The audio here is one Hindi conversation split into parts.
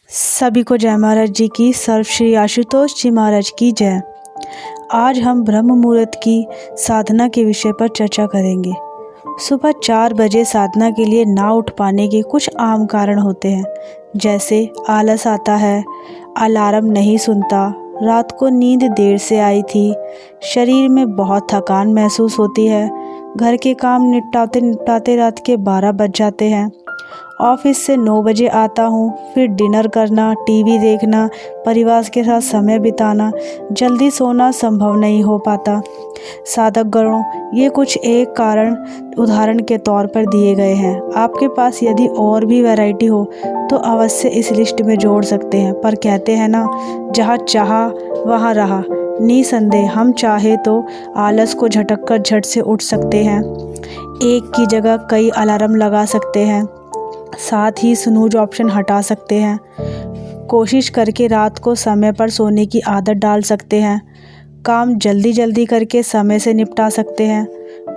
सभी को जय महाराज जी की। सर्व श्री आशुतोष जी महाराज की जय। आज हम ब्रह्म मुहूर्त की साधना के विषय पर चर्चा करेंगे। सुबह 4 बजे साधना के लिए ना उठ पाने के कुछ आम कारण होते हैं, जैसे आलस आता है, अलार्म नहीं सुनता, रात को नींद देर से आई थी, शरीर में बहुत थकान महसूस होती है, घर के काम निपटाते निपटाते रात के 12 बज जाते हैं, ऑफिस से 9 बजे आता हूँ, फिर डिनर करना, टीवी देखना, परिवार के साथ समय बिताना, जल्दी सोना संभव नहीं हो पाता। साधक गणों, ये कुछ एक कारण उदाहरण के तौर पर दिए गए हैं। आपके पास यदि और भी वैरायटी हो तो अवश्य इस लिस्ट में जोड़ सकते हैं, पर कहते हैं ना, जहाँ चाहा वहाँ रहा। निसंदेह हम चाहे तो आलस को झटक कर झट से उठ सकते हैं, एक की जगह कई अलार्म लगा सकते हैं, साथ ही स्नूज ऑप्शन हटा सकते हैं, कोशिश करके रात को समय पर सोने की आदत डाल सकते हैं, काम जल्दी जल्दी करके समय से निपटा सकते हैं,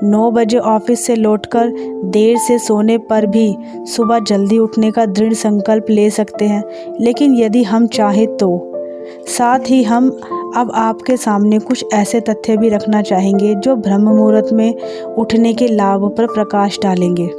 9 बजे ऑफिस से लौटकर देर से सोने पर भी सुबह जल्दी उठने का दृढ़ संकल्प ले सकते हैं। लेकिन यदि हम चाहें तो साथ ही हम अब आपके सामने कुछ ऐसे तथ्य भी रखना चाहेंगे जो ब्रह्म मुहूर्त में उठने के लाभ पर प्रकाश डालेंगे।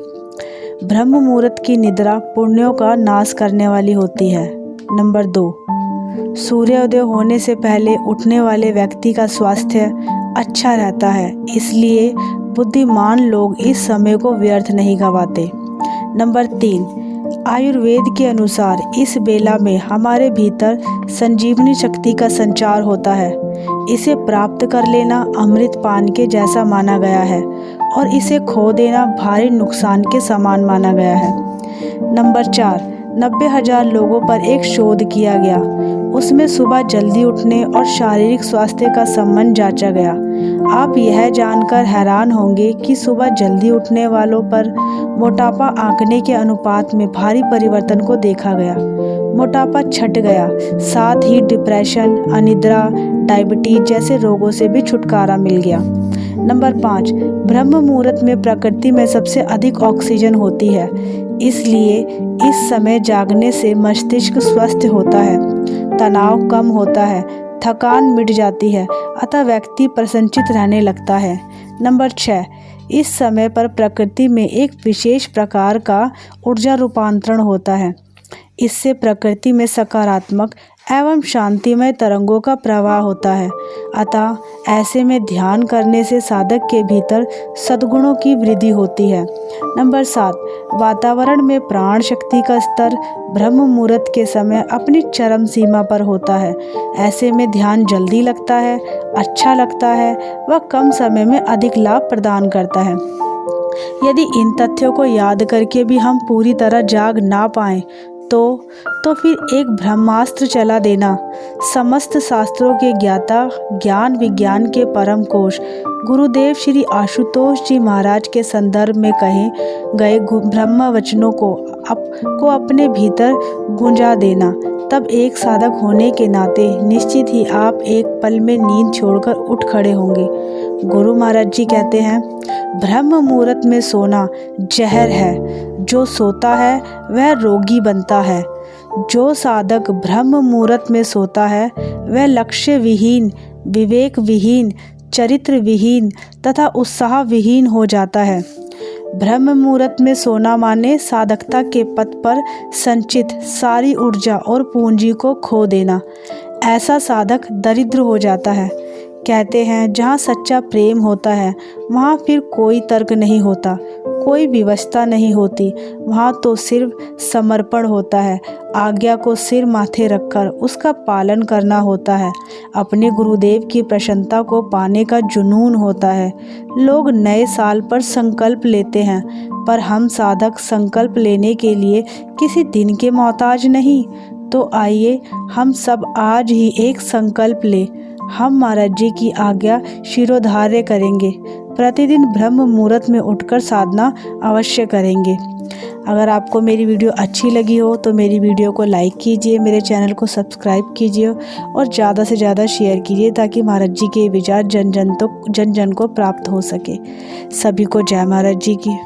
ब्रह्म मुहूर्त की निद्रा पुण्यों का नाश करने वाली होती है। नंबर 2, सूर्योदय होने से पहले उठने वाले व्यक्ति का स्वास्थ्य अच्छा रहता है, इसलिए बुद्धिमान लोग इस समय को व्यर्थ नहीं गंवाते। नंबर 3, आयुर्वेद के अनुसार इस बेला में हमारे भीतर संजीवनी शक्ति का संचार होता है। इसे प्राप्त कर लेना अमृत पान के जैसा माना गया है और इसे खो देना भारी नुकसान के समान माना गया है। नंबर 4, 90,000 लोगों पर एक शोध किया गया। उसमें सुबह जल्दी उठने और शारीरिक स्वास्थ्य का संबंध जांचा गया। आप यह जानकर हैरान होंगे कि सुबह जल्दी उठने वालों पर मोटापा आंकने के अनुपात में भारी परिवर्तन को देखा गया। मोटापा छट गया, साथ ही डिप्रेशन, अनिद्रा, डायबिटीज जैसे रोगों से भी छुटकारा मिल गया। नंबर 5, ब्रह्म मुहूर्त में प्रकृति में सबसे अधिक ऑक्सीजन होती है, इसलिए इस समय जागने से मस्तिष्क स्वस्थ होता है, तनाव कम होता है, थकान मिट जाती है, अतः व्यक्ति प्रसन्नचित्त रहने लगता है। नंबर 6, इस समय पर प्रकृति में एक विशेष प्रकार का ऊर्जा रूपांतरण होता है। इससे प्रकृति में सकारात्मक एवं शांतिमय तरंगों का प्रवाह होता है, अतः ऐसे में ध्यान करने से साधक के भीतर सद्गुणों की वृद्धि होती है। नंबर 7, वातावरण में प्राण शक्ति का स्तर ब्रह्म मुहूर्त के समय अपनी चरम सीमा पर होता है। ऐसे में ध्यान जल्दी लगता है, अच्छा लगता है व कम समय में अधिक लाभ प्रदान करता है। यदि इन तथ्यों को याद करके भी हम पूरी तरह जाग ना पाएं तो फिर एक ब्रह्मास्त्र चला देना। समस्त शास्त्रों के ज्ञाता, ज्ञान विज्ञान के परम कोश गुरुदेव श्री आशुतोष जी महाराज के संदर्भ में कहे गए ब्रह्म वचनों को अपने भीतर गुंजा देना। तब एक साधक होने के नाते निश्चित ही आप एक पल में नींद छोड़कर उठ खड़े होंगे। गुरु महाराज जी कहते हैं, ब्रह्म मुहूर्त में सोना जहर है, जो सोता है वह रोगी बनता है। जो साधक ब्रह्म मुहूर्त में सोता है वह लक्ष्य विहीन, विवेक विहीन, चरित्र विहीन तथा उत्साह विहीन हो जाता है। ब्रह्म मुहूर्त में सोना माने साधकता के पथ पर संचित सारी ऊर्जा और पूंजी को खो देना। ऐसा साधक दरिद्र हो जाता है। कहते हैं, जहाँ सच्चा प्रेम होता है वहाँ फिर कोई तर्क नहीं होता, कोई विवशता नहीं होती, वहाँ तो सिर्फ समर्पण होता है। आज्ञा को सिर माथे रखकर उसका पालन करना होता है। अपने गुरुदेव की प्रसन्नता को पाने का जुनून होता है। लोग नए साल पर संकल्प लेते हैं, पर हम साधक संकल्प लेने के लिए किसी दिन के मोहताज नहीं। तो आइए हम सब आज ही एक संकल्प लें। हम महाराज जी की आज्ञा शिरोधार्य करेंगे। प्रतिदिन ब्रह्म मुहूर्त में उठकर साधना अवश्य करेंगे। अगर आपको मेरी वीडियो अच्छी लगी हो तो मेरी वीडियो को लाइक कीजिए, मेरे चैनल को सब्सक्राइब कीजिए और ज़्यादा से ज़्यादा शेयर कीजिए, ताकि महाराज जी के विचार जन जन को प्राप्त हो सके। सभी को जय महाराज जी की।